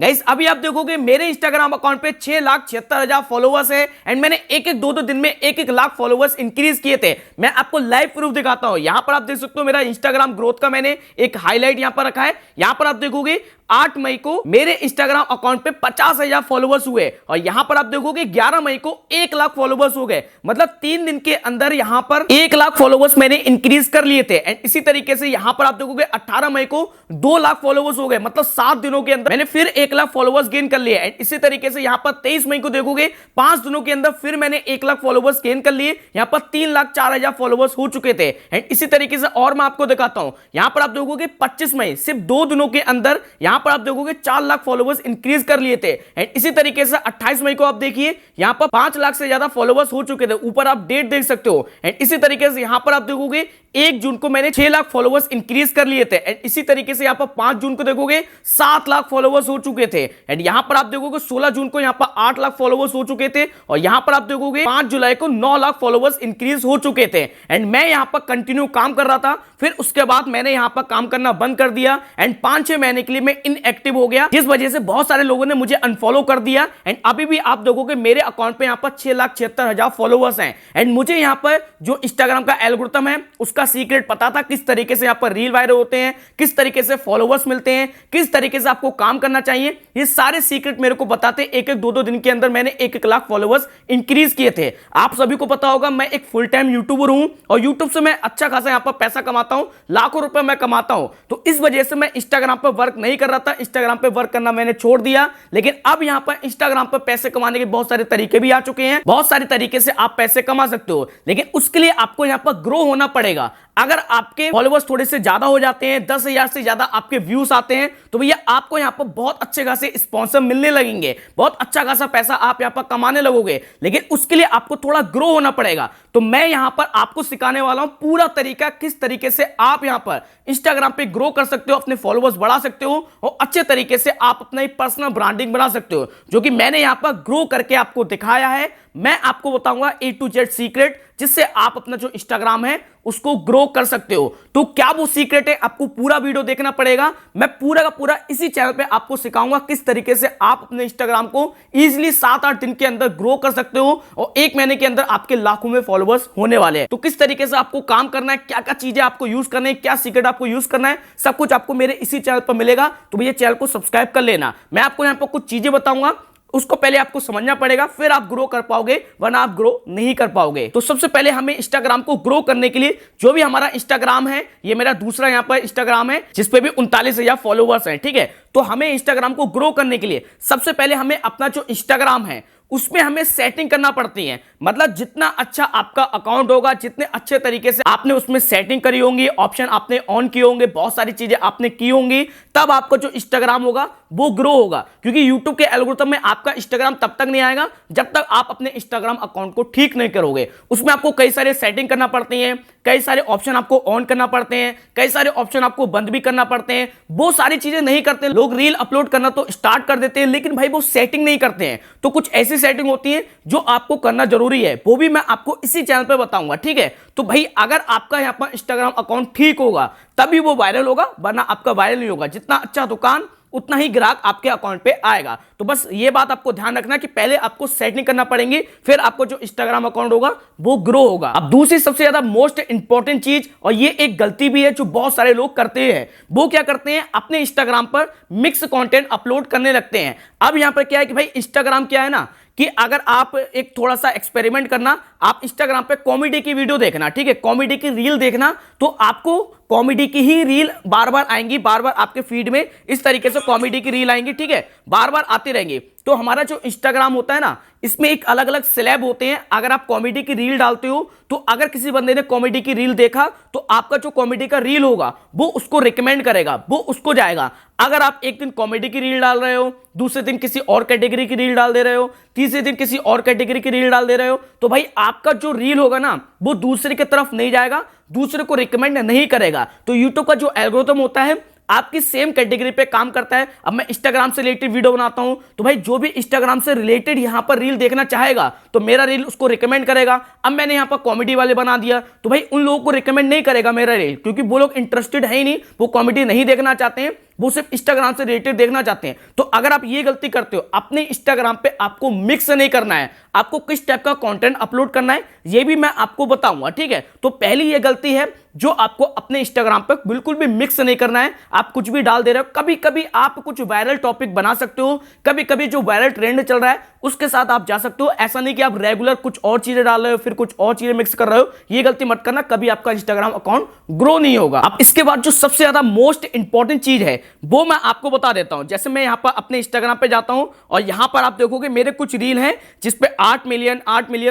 Guys अभी आप देखोगे मेरे इंस्टाग्राम अकाउंट पे 6,76,000 फॉलोवर्स है एंड मैंने एक एक दो दिन में 1-1 लाख फॉलोवर्स इंक्रीज किए थे। मैं आपको लाइव प्रूफ दिखाता हूं। यहां पर आप देख सकते हो मेरा इंस्टाग्राम ग्रोथ का मैंने एक हाईलाइट यहां पर रखा है। यहां पर आप देखोगे 8 मई को मेरे इंस्टाग्राम अकाउंट पे 50,000 फॉलोवर्स हुए और यहां पर आप देखोगे 11 मई को 1 लाख फॉलोवर्स हो गए। मतलब 3 दिन के अंदर यहां पर 1 लाख फॉलोवर्स मैंने इंक्रीज कर लिए थे। एंड इसी तरीके से यहां पर आप देखोगे 18 मई को 2 लाख फॉलोवर्स हो गए। मतलब 7 दिनों के अंदर मैंने फिर 1 लाख फॉलोवर्स गेन कर लिए। एंड इसी तरीके से यहां पर 23 मई को देखोगे 5 दिनों के अंदर फिर मैंने 1 लाख फॉलोवर्स गेन कर लिए। यहां पर 3,04,000 फॉलोवर्स हो चुके थे। एंड इसी तरीके से और मैं आपको दिखाता हूं। यहां पर आप देखोगे 25 मई सिर्फ 2 दिनों के अंदर यहां पर आप देखोगे 4 लाख फॉलोवर्स इंक्रीज कर लिए थे। एंड इसी तरीके से 28 मई को आप देखिए यहां पर 5 लाख से ज्यादा फॉलोवर्स हो चुके थे। ऊपर आप डेट देख सकते हो। एंड इसी तरीके से यहां पर आप देखोगे 1 जून को मैंने 6 लाख फॉलोवर्स इंक्रीज कर लिए थे। एंड इसी तरीके से यहां पर 5 जून को देखोगे 7 लाख फॉलोवर्स हो चुके थे। एंड यहां पर आप देखोगे 16 जून को यहां पर 8 लाख फॉलोवर्स हो चुके थे और यहां पर आप देखोगे 5 जुलाई को 9 लाख फॉलोवर्स इंक्रीज हो चुके थे। एंड मैं यहां पर कंटिन्यू काम कर रहा था। फिर उसके बाद मैंने यहां पर काम करना बंद कर दिया एंड 5-6 महीने के लिए मैं इनएक्टिव हो गया, जिस वजह से बहुत सारे लोगों ने मुझे अनफॉलो कर दिया। एंड अभी भी आप देखोगे मेरे अकाउंट पे यहां पर 6,76,000 फॉलोवर्स हैं। एंड मुझे यहां पर जो इंस्टाग्राम का एल्गोरिथम है उसका सीक्रेट पता था, किस तरीके से यहां पर रील वायरल होते हैं, किस तरीके से फॉलोवर्स मिलते हैं, किस तरीके से आपको काम करना चाहिए। ये सारे सीक्रेट मेरे को बताते 1-1 2-2 दिन के अंदर मैंने 1-1 लाख फॉलोवर्स इंक्रीज किए थे। आप सभी को पता होगा मैं एक फुल टाइम यूट्यूबर हूं और यूट्यूब से मैं अच्छा खासा यहां पर पैसा कमाता हूं, लाखों रुपए मैं कमाता हूं। तो इस वजह से मैं इंस्टाग्राम पर वर्क नहीं कर रहा था। इंस्टाग्राम पे वर्क करना मैंने छोड़ दिया। लेकिन अब यहां पर इंस्टाग्राम पर पैसे कमाने के बहुत सारे तरीके भी आ चुके हैं। बहुत सारे तरीके से आप पैसे कमा सकते हो, लेकिन उसके लिए आपको यहां पर ग्रो होना पड़ेगा। अगर आपके फॉलोवर्स थोड़े से ज्यादा हो जाते हैं, 10,000 से ज्यादा आपके व्यूज आते हैं, तो भैया आपको यहां पर बहुत अच्छे खासे स्पॉन्सर मिलने लगेंगे, बहुत अच्छा खासा पैसा आप यहां पर कमाने लगोगे। लेकिन उसके लिए आपको थोड़ा ग्रो होना पड़ेगा। तो मैं यहां पर आपको सिखाने वाला हूं पूरा तरीका, किस तरीके से आप यहां पर इंस्टाग्राम पे ग्रो कर सकते हो, अपने फॉलोवर्स बढ़ा सकते हो और अच्छे तरीके से आप अपना पर्सनल ब्रांडिंग बना सकते हो, जो कि मैंने यहां पर ग्रो करके आपको दिखाया है। मैं आपको बताऊंगा A to Z सीक्रेट, जिससे आप अपना जो इंस्टाग्राम है उसको ग्रो कर सकते हो। तो क्या वो सीक्रेट है, आपको पूरा वीडियो देखना पड़ेगा। मैं पूरा का पूरा इसी चैनल पे आपको सिखाऊंगा किस तरीके से आप अपने इंस्टाग्राम को इजीली 7-8 दिन के अंदर ग्रो कर सकते हो और 1 महीने के अंदर आपके लाखों में फॉलोवर्स होने वाले हैं। तो किस तरीके से आपको काम करना है, क्या क्या चीजें आपको यूज करना है, क्या सीक्रेट आपको यूज करना है, सब कुछ आपको मेरे इसी चैनल पर मिलेगा। तो भैया चैनल को सब्सक्राइब कर लेना। मैं आपको यहां पर कुछ चीजें बताऊंगा, उसको पहले आपको समझना पड़ेगा, फिर आप ग्रो कर पाओगे, वरना आप ग्रो नहीं कर पाओगे। तो सबसे पहले हमें इंस्टाग्राम को ग्रो करने के लिए, जो भी हमारा इंस्टाग्राम है, ये मेरा दूसरा यहां पर इंस्टाग्राम है जिसपे भी 39,000 फॉलोवर्स हैं, ठीक है। तो हमें इंस्टाग्राम को ग्रो करने के लिए सबसे पहले हमें अपना जो इंस्टाग्राम है उसमें हमें सेटिंग करना पड़ती है। मतलब जितना अच्छा आपका अकाउंट होगा, जितने अच्छे तरीके से आपने उसमें सेटिंग करी होंगी, ऑप्शन आपने ऑन किए होंगे, बहुत सारी चीजें आपने की होंगी, तब आपका जो इंस्टाग्राम होगा वो ग्रो होगा। क्योंकि यूट्यूब के एल्गोरिथम में आपका इंस्टाग्राम तब तक नहीं आएगा जब तक आप अपने इंस्टाग्राम अकाउंट को ठीक नहीं करोगे। उसमें आपको कई सारे सेटिंग करना पड़ती है, कई सारे ऑप्शन आपको ऑन करना पड़ते हैं, कई सारे ऑप्शन आपको बंद भी करना पड़ते हैं। वो सारी चीजें नहीं करते लोग। रील अपलोड करना तो स्टार्ट कर देते हैं, लेकिन भाई वो सेटिंग नहीं करते हैं। तो कुछ ऐसी सेटिंग होती है जो आपको करना जरूरी है, वो भी मैं आपको इसी चैनल पे बताऊंगा, ठीक है। तो भाई अगर आपका यहां पर इंस्टाग्राम अकाउंट ठीक होगा तभी वो वायरल होगा, वरना आपका वायरल नहीं होगा। जितना अच्छा दुकान उतना ही ग्राहक आपके अकाउंट पे आएगा। तो बस ये बात आपको ध्यान रखना कि पहले आपको सेटिंग करना पड़ेंगे, फिर आपको जो इंस्टाग्राम अकाउंट होगा वो ग्रो होगा। अब दूसरी सबसे ज्यादा मोस्ट इंपॉर्टेंट चीज, और ये एक गलती भी है जो बहुत सारे लोग करते हैं, वो क्या करते हैं, अपने इंस्टाग्राम पर मिक्स कंटेंट अपलोड करने लगते हैं। अब यहां पर क्या है कि भाई इंस्टाग्राम क्या है ना, कि अगर आप एक थोड़ा सा एक्सपेरिमेंट करना, आप इंस्टाग्राम पे कॉमेडी की वीडियो देखना, ठीक है, कॉमेडी की रील देखना, तो आपको कॉमेडी की ही रील बार बार आएंगी, बार बार आपके फीड में इस तरीके से कॉमेडी की रील आएंगी, ठीक है, बार बार आती रहेंगी। तो हमारा जो इंस्टाग्राम होता है ना, इसमें एक अलग अलग स्लैब होते हैं। अगर आप कॉमेडी की रील डालते हो तो अगर किसी बंदे ने कॉमेडी की रील देखा तो आपका जो कॉमेडी का रील होगा वो उसको रिकमेंड करेगा, वो उसको जाएगा। अगर आप एक दिन कॉमेडी की रील डाल रहे हो, दूसरे दिन किसी और कैटेगरी की रील डाल दे रहे हो, तीसरे दिन किसी और कैटेगरी की रील डाल दे रहे हो, तो भाई आपका जो रील होगा ना वो दूसरे की तरफ नहीं जाएगा, दूसरे को रिकमेंड नहीं करेगा। तो यूट्यूब का जो एल्गोरिथम होता है आपकी सेम कैटेगरी पे काम करता है। अब मैं इंस्टाग्राम से रिलेटेड वीडियो बनाता हूं, तो भाई जो भी इंस्टाग्राम से रिलेटेड यहां पर रील देखना चाहेगा तो मेरा रील उसको रिकमेंड करेगा। अब मैंने यहां पर कॉमेडी वाले बना दिया तो भाई उन लोगों को रिकमेंड नहीं करेगा मेरा रील, क्योंकि वो लोग इंटरेस्टेड है ही नहीं, वो कॉमेडी नहीं देखना चाहते हैं, वो सिर्फ इंस्टाग्राम से रिलेटेड देखना चाहते हैं। तो अगर आप ये गलती करते हो, अपने इंस्टाग्राम पे आपको मिक्स नहीं करना है, आपको किस टाइप का कंटेंट अपलोड करना है ये भी मैं आपको बताऊंगा, ठीक है। तो पहली ये गलती है जो आपको अपने इंस्टाग्राम पे बिल्कुल भी मिक्स नहीं करना है। आप कुछ भी डाल दे रहे हो, कभी कभी आप कुछ वायरल टॉपिक बना सकते हो, कभी कभी जो वायरल ट्रेंड चल रहा है उसके साथ आप जा सकते हो। ऐसा नहीं कि आप रेगुलर कुछ और चीजें डाल रहे हो फिर कुछ और चीजें मिक्स कर रहे हो, ये गलती मत करना, कभी आपका इंस्टाग्राम अकाउंट ग्रो नहीं होगा। अब इसके बाद जो सबसे ज्यादा मोस्ट इंपॉर्टेंट चीज है वो मैं आपको बता देता हूं। जैसे मैं यहां पर अपने इंस्टाग्राम पे जाता हूं और यहां पर आप देखोगे मेरे कुछ रील हैं जिसपे 8 मिलियन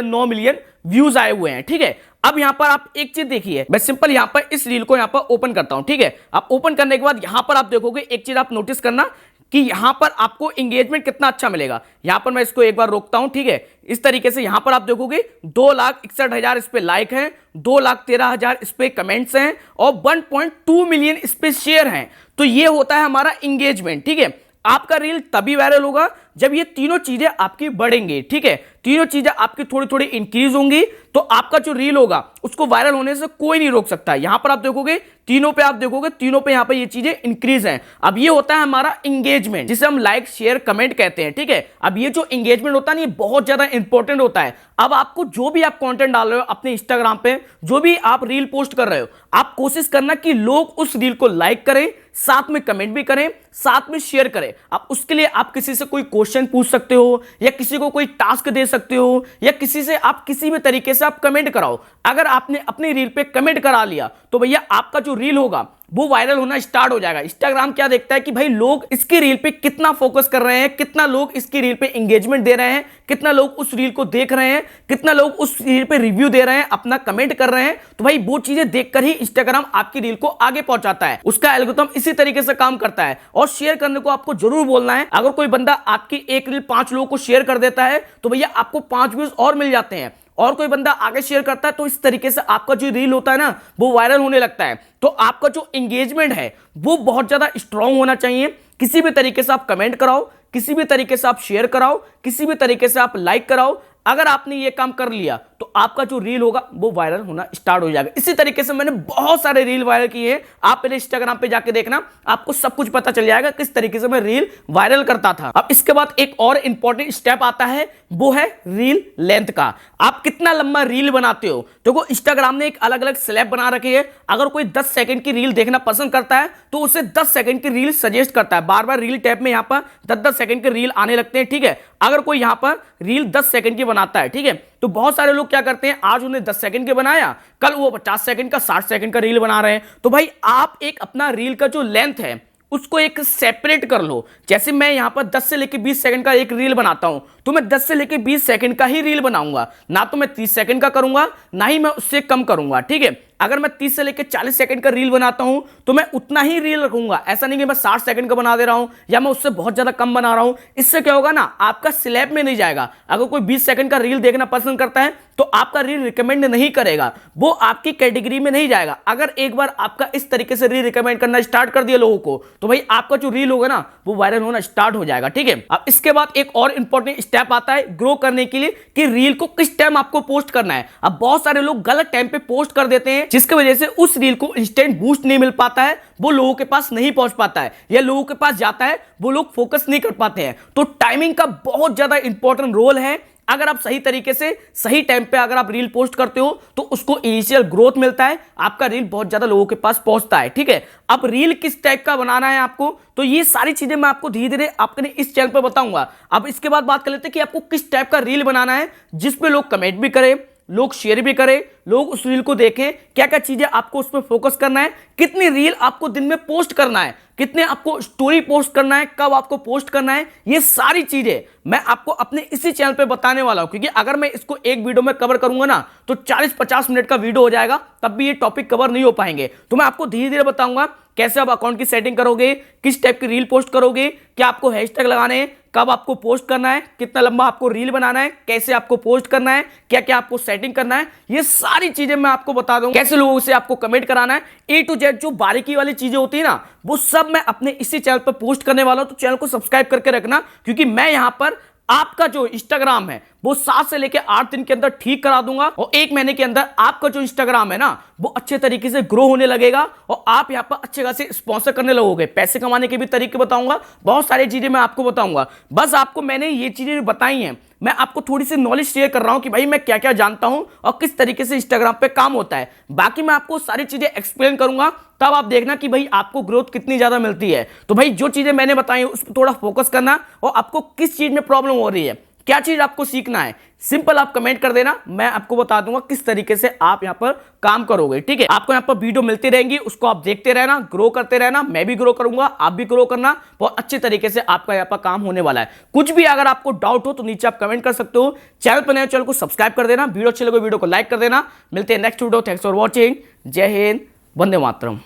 9 मिलियन व्यूज आए हुए हैं, ठीक है। अब यहां पर आप एक चीज देखिए, मैं सिंपल यहां पर इस रील को यहां पर ओपन करता हूं, ठीक है। आप ओपन करने के बाद यहां पर आप देखोगे एक चीज आप नोटिस करना कि यहां पर आपको एंगेजमेंट कितना अच्छा मिलेगा। यहां पर मैं इसको एक बार रोकता हूं, ठीक है। इस तरीके से यहां पर आप देखोगे 2,61,000 इस पे लाइक हैं, 2,13,000 इस पे कमेंट्स हैं और 1.2 मिलियन इस पे शेयर हैं। तो ये होता है हमारा एंगेजमेंट, ठीक है। आपका रील तभी वायरल होगा जब ये तीनों चीजें आपकी बढ़ेंगी, ठीक है। तीनों चीजें आपकी थोड़ी थोड़ी इंक्रीज होंगी तो आपका जो रील होगा उसको वायरल होने से कोई नहीं रोक सकता। यहां पर आप देखोगे तीनों पे, आप देखोगे तीनों पे यहां पे ये चीजें इंक्रीज हैं। अब ये होता है हमारा एंगेजमेंट जिसे हम लाइक शेयर कमेंट कहते हैं, ठीक है। अब ये जो एंगेजमेंट होता है ना ये बहुत ज्यादा इंपॉर्टेंट होता है। अब आपको जो भी आप कंटेंट डाल रहे हो अपने इंस्टाग्राम पे, जो भी आप रील पोस्ट कर रहे हो, आप कोशिश करना कि लोग उस रील को लाइक करें, साथ में कमेंट भी करें, साथ में शेयर करें। अब उसके लिए आप किसी से कोई क्वेश्चन पूछ सकते हो या किसी को कोई टास्क दे सकते हो या किसी से आप किसी भी तरीके से आप कमेंट कराओ। अगर आपने अपनी रील पे कमेंट करा लिया तो भैया आपका जो रील होगा वो वायरल होना स्टार्ट हो जाएगा। इंस्टाग्राम क्या देखता है कि भाई लोग इसकी रील पे कितना फोकस कर रहे हैं, कितना लोग इसकी रील पे एंगेजमेंट दे रहे हैं, कितना लोग उस रील को देख रहे हैं, कितना लोग उस रील पे रिव्यू दे रहे हैं, अपना कमेंट कर रहे हैं। तो भाई वो चीजें देखकर ही इंस्टाग्राम आपकी रील को आगे पहुंचाता है। उसका एल्गोरिथम इसी तरीके से काम करता है। और शेयर करने को आपको जरूर बोलना है। अगर कोई बंदा आपकी एक रील 5 लोगों को शेयर कर देता है तो भैया आपको 5 व्यूज और मिल जाते हैं। और कोई बंदा आगे शेयर करता है तो इस तरीके से आपका जो रील होता है ना वो वायरल होने लगता है। तो आपका जो एंगेजमेंट है वो बहुत ज्यादा स्ट्रांग होना चाहिए। किसी भी तरीके से आप कमेंट कराओ, किसी भी तरीके से आप शेयर कराओ, किसी भी तरीके से आप लाइक कराओ। अगर आपने ये काम कर लिया तो आपका जो रील होगा वो वायरल होना स्टार्ट हो जाएगा। इसी तरीके से मैंने बहुत सारे रील वायरल किए हैं, आप मेरे इंस्टाग्राम पे जाके देखना, आपको सब कुछ पता चल जाएगा किस तरीके से मैं रील वायरल करता था। अब इसके बाद एक और इंपॉर्टेंट स्टेप आता है, वो है रील लेंथ का। आप कितना लंबा रील बनाते हो। देखो इंस्टाग्राम ने एक अलग अलग स्लैब बना रखी है। अगर कोई 10 सेकंड की रील देखना पसंद करता है तो उसे 10 सेकंड की रील सजेस्ट करता है। बार बार रील टैब में यहां पर 10-10 सेकंड की रील आने लगते हैं, ठीक है। अगर कोई यहां पर रील 10 सेकंड की बनाता है, ठीक है, तो बहुत सारे लोग क्या करते हैं, आज उन्हें 10 सेकंड के बनाया, कल वो 50 सेकंड का 60 सेकंड का रील बना रहे हैं। तो भाई आप एक अपना रील का जो लेंथ है उसको एक सेपरेट कर लो। जैसे मैं यहां पर 10 से लेकर 20 सेकंड का एक रील बनाता हूं तो मैं 10 से लेकर 20 सेकंड का ही रील बनाऊंगा, ना तो मैं 30 सेकंड का करूंगा ना ही मैं उससे कम करूंगा, ठीक है। अगर मैं 30 से लेकर 40 सेकंड का रील बनाता हूं तो मैं उतना ही रील रखूंगा। ऐसा नहीं कि मैं 60 सेकंड का बना दे रहा हूं या मैं उससे बहुत ज्यादा कम बना रहा हूं। इससे क्या होगा ना, आपका स्लैब में नहीं जाएगा। अगर कोई 20 सेकंड का रील देखना पसंद करता है तो आपका रील रिकमेंड नहीं करेगा, वो आपकी कैटेगरी में नहीं जाएगा। अगर एक बार आपका इस तरीके से रील रिकमेंड करना स्टार्ट कर दिया लोगों को तो भाई आपका जो रील होगा ना वो वायरल होना स्टार्ट हो जाएगा, ठीक है। अब इसके बाद एक और इंपॉर्टेंट स्टेप आता है ग्रो करने के लिए कि रील को किस टाइम आपको पोस्ट करना है। अब बहुत सारे लोग गलत टाइम पे पोस्ट कर देते हैं जिसकी वजह से उस रील को इंस्टेंट बूस्ट नहीं मिल पाता है, वो लोगों के पास नहीं पहुंच पाता है, या लोगों के पास जाता है वो लोग फोकस नहीं कर पाते हैं। तो टाइमिंग का बहुत ज्यादा इंपॉर्टेंट रोल है। अगर आप सही तरीके से सही टाइम पे अगर आप रील पोस्ट करते हो तो उसको इनिशियल ग्रोथ मिलता है, आपका रील बहुत ज्यादा लोगों के पास पहुंचता है, ठीक है। अब रील किस टाइप का बनाना है आपको, तो ये सारी चीजें मैं आपको धीरे धीरे आपके इस चैनल पे बताऊंगा। अब इसके बाद बात कर लेते हैं कि आपको किस टाइप का रील बनाना है जिसपे लोग कमेंट भी करें, लोग शेयर भी करें, लोग उस रील को देखें। क्या क्या चीजें आपको उसमें फोकस करना है, कितनी रील आपको दिन में पोस्ट करना है, कितने आपको स्टोरी पोस्ट करना है, कब आपको पोस्ट करना है, ये सारी चीजें मैं आपको अपने इसी चैनल पे बताने वाला हूं। क्योंकि अगर मैं इसको एक वीडियो में कवर करूंगा ना तो 40-50 मिनट का वीडियो हो जाएगा, तब भी ये टॉपिक कवर नहीं हो पाएंगे। तो मैं आपको धीरे धीरे बताऊंगा कैसे आप अकाउंट की सेटिंग करोगे, किस टाइप की रील पोस्ट करोगे, क्या आपको हैशटैग लगाने हैं, कब आपको पोस्ट करना है, कितना लंबा आपको रील बनाना है, कैसे आपको पोस्ट करना है, क्या क्या आपको सेटिंग करना है, ये सारी चीजें मैं आपको बता दूंगा। कैसे लोगों से आपको कमेंट कराना है, A to Z जो बारीकी वाली चीजें होती है ना वो सब मैं अपने इसी चैनल पर पोस्ट करने वाला हूं। तो चैनल को सब्सक्राइब करके रखना, क्योंकि मैं यहां पर आपका जो इंस्टाग्राम है वो 7 से लेकर 8 दिन के अंदर ठीक करा दूंगा और 1 महीने के अंदर आपका जो इंस्टाग्राम है ना वो अच्छे तरीके से ग्रो होने लगेगा और आप यहां पर अच्छे खासे स्पॉन्सर करने लगोगे। पैसे कमाने के भी तरीके बताऊंगा, बहुत सारी चीजें मैं आपको बताऊंगा। बस आपको मैंने ये चीजें बताई हैं, मैं आपको थोड़ी सी नॉलेज शेयर कर रहा हूं कि भाई मैं क्या क्या जानता हूं और किस तरीके से इंस्टाग्राम पे काम होता है। बाकी मैं आपको सारी चीजें एक्सप्लेन करूंगा, तब आप देखना कि भाई आपको ग्रोथ कितनी ज्यादा मिलती है। तो भाई जो चीजें मैंने बताई उस पर थोड़ा फोकस करना और आपको किस चीज में प्रॉब्लम हो रही है, क्या चीज आपको सीखना है, सिंपल आप कमेंट कर देना, मैं आपको बता दूंगा किस तरीके से आप यहां पर काम करोगे। ठीक है, आपको यहां पर वीडियो मिलती रहेंगी, उसको आप देखते रहना, ग्रो करते रहना, मैं भी ग्रो करूंगा, आप भी ग्रो करना, बहुत अच्छे तरीके से आपका यहां पर काम होने वाला है। कुछ भी अगर आपको डाउट हो तो नीचे आप कमेंट कर सकते हो। चैनल पर नए चैनल को सब्सक्राइब कर देना, वीडियो अच्छे लगे वीडियो को लाइक कर देना। मिलते हैं next video, thanks for watching, जय हिंद, वंदे मातरम।